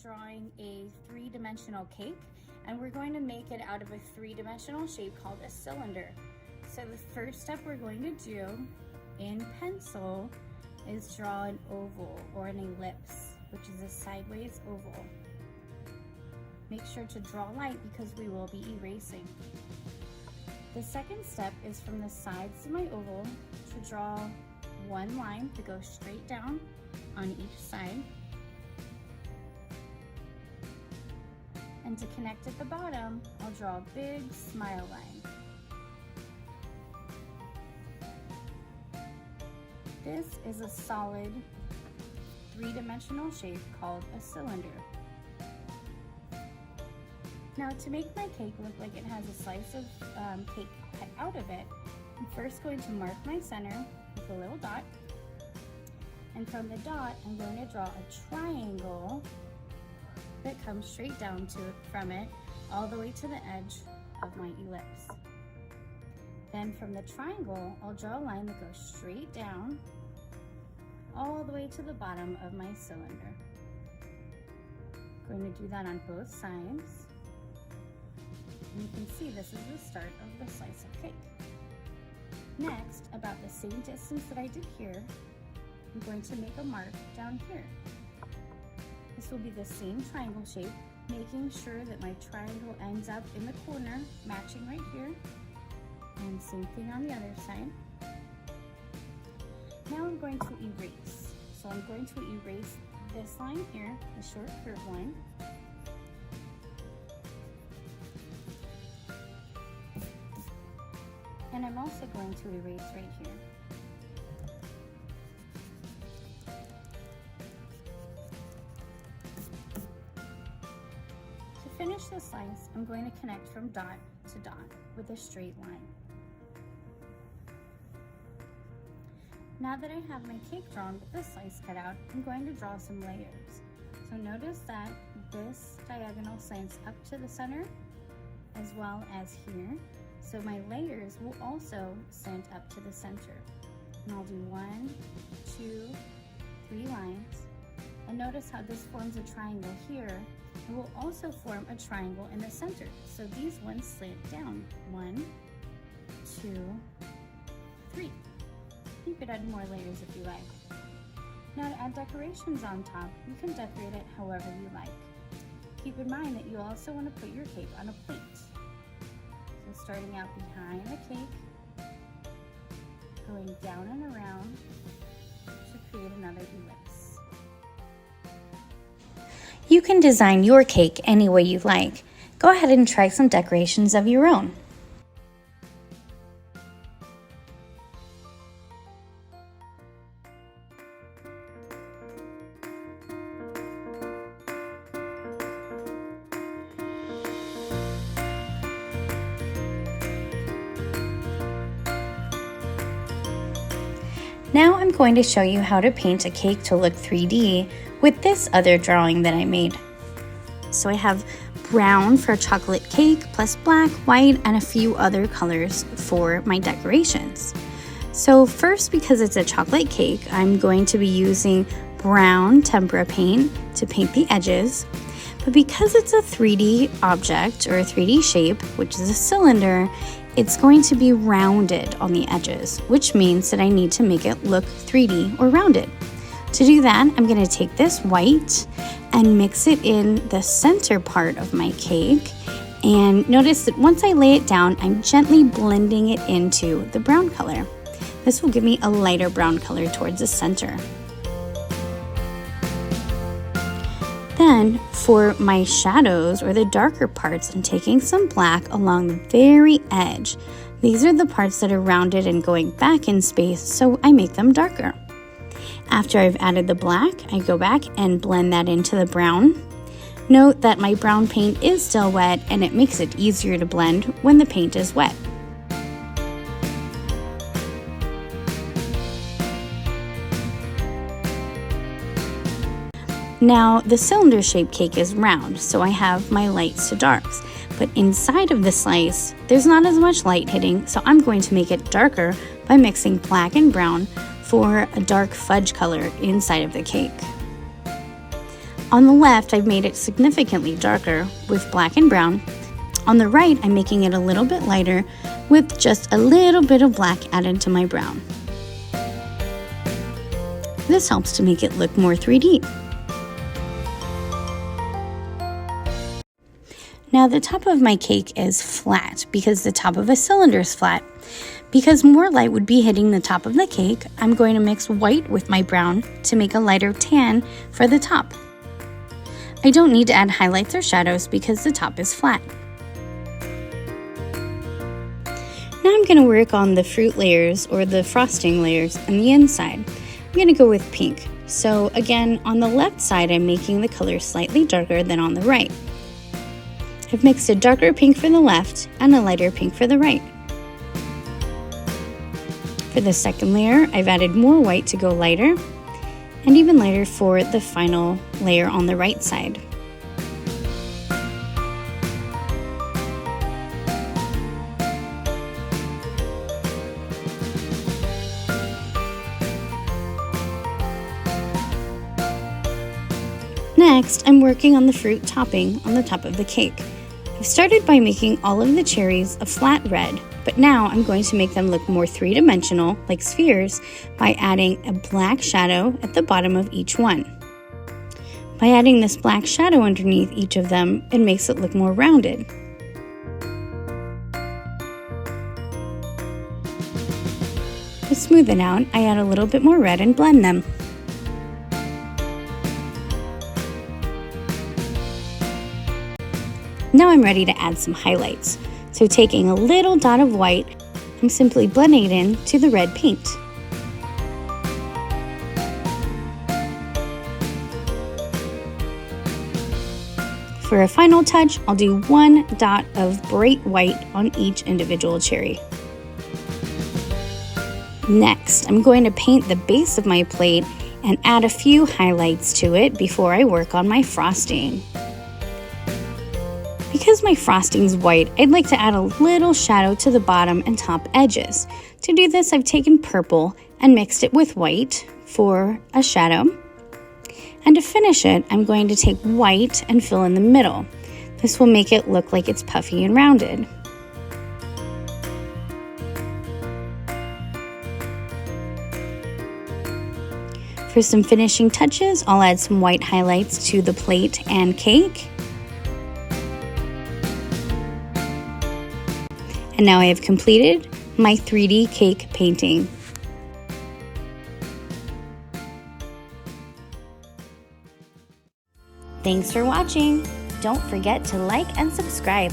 drawing a three-dimensional cake, and we're going to make it out of a three-dimensional shape called a cylinder. So the first step we're going to do in pencil is draw an oval or an ellipse, which is a sideways oval. Make sure to draw light because we will be erasing. The second step is from the sides of my oval to draw one line that goes straight down on each side. And to connect at the bottom, I'll draw a big smile line. This is a solid three-dimensional shape called a cylinder. Now, to make my cake look like it has a slice of cake cut out of it, I'm first going to mark my center with a little dot. And from the dot, I'm going to draw a triangle that comes straight down from it all the way to the edge of my ellipse. Then from the triangle, I'll draw a line that goes straight down all the way to the bottom of my cylinder. I'm going to do that on both sides. And you can see this is the start of the slice of cake. Next, about the same distance that I did here, I'm going to make a mark down here. This will be the same triangle shape, making sure that my triangle ends up in the corner, matching right here. And same thing on the other side. Now I'm going to erase. So I'm going to erase this line here, the short curved line. And I'm also going to erase right here. To finish the slice, I'm going to connect from dot to dot with a straight line. Now that I have my cake drawn with the slice cut out, I'm going to draw some layers. So notice that this diagonal slants up to the center as well as here. So my layers will also slant up to the center. And I'll do 1, 2, 3 lines. And notice how this forms a triangle here. It will also form a triangle in the center. So these ones slant down. 1, 2, 3. You could add more layers if you like. Now to add decorations on top, you can decorate it however you like. Keep in mind that you also want to put your cake on a plate. So starting out behind the cake, going down and around to create another ellipse. You can design your cake any way you like. Go ahead and try some decorations of your own. Now I'm going to show you how to paint a cake to look 3D with this other drawing that I made. So I have brown for chocolate cake plus black, white, and a few other colors for my decorations. So first, because it's a chocolate cake, I'm going to be using brown tempera paint to paint the edges. But because it's a 3D object or a 3D shape, which is a cylinder, it's going to be rounded on the edges, which means that I need to make it look 3D or rounded. To do that, I'm going to take this white and mix it in the center part of my cake. And notice that once I lay it down, I'm gently blending it into the brown color. This will give me a lighter brown color towards the center. Then for my shadows or the darker parts, I'm taking some black along the very edge. These are the parts that are rounded and going back in space, so I make them darker. After I've added the black, I go back and blend that into the brown. Note that my brown paint is still wet and it makes it easier to blend when the paint is wet. Now, the cylinder-shaped cake is round, so I have my lights to darks. But inside of the slice, there's not as much light hitting, so I'm going to make it darker by mixing black and brown for a dark fudge color inside of the cake. On the left, I've made it significantly darker with black and brown. On the right, I'm making it a little bit lighter with just a little bit of black added to my brown. This helps to make it look more 3D. Now the top of my cake is flat because the top of a cylinder is flat. Because more light would be hitting the top of the cake, I'm going to mix white with my brown to make a lighter tan for the top. I don't need to add highlights or shadows because the top is flat. Now I'm going to work on the fruit layers or the frosting layers on the inside. I'm going to go with pink. So again, on the left side, I'm making the color slightly darker than on the right. I've mixed a darker pink for the left and a lighter pink for the right. For the second layer, I've added more white to go lighter and even lighter for the final layer on the right side. Next, I'm working on the fruit topping on the top of the cake. I've started by making all of the cherries a flat red, but now I'm going to make them look more three-dimensional, like spheres, by adding a black shadow at the bottom of each one. By adding this black shadow underneath each of them, it makes it look more rounded. To smooth it out, I add a little bit more red and blend them. Now I'm ready to add some highlights. So taking a little dot of white, I'm simply blending it in to the red paint. For a final touch, I'll do one dot of bright white on each individual cherry. Next, I'm going to paint the base of my plate and add a few highlights to it before I work on my frosting. Because my frosting's white, I'd like to add a little shadow to the bottom and top edges. To do this, I've taken purple and mixed it with white for a shadow. And to finish it, I'm going to take white and fill in the middle. This will make it look like it's puffy and rounded. For some finishing touches, I'll add some white highlights to the plate and cake. And now I have completed my 3D cake painting. Thanks for watching. Don't forget to like and subscribe.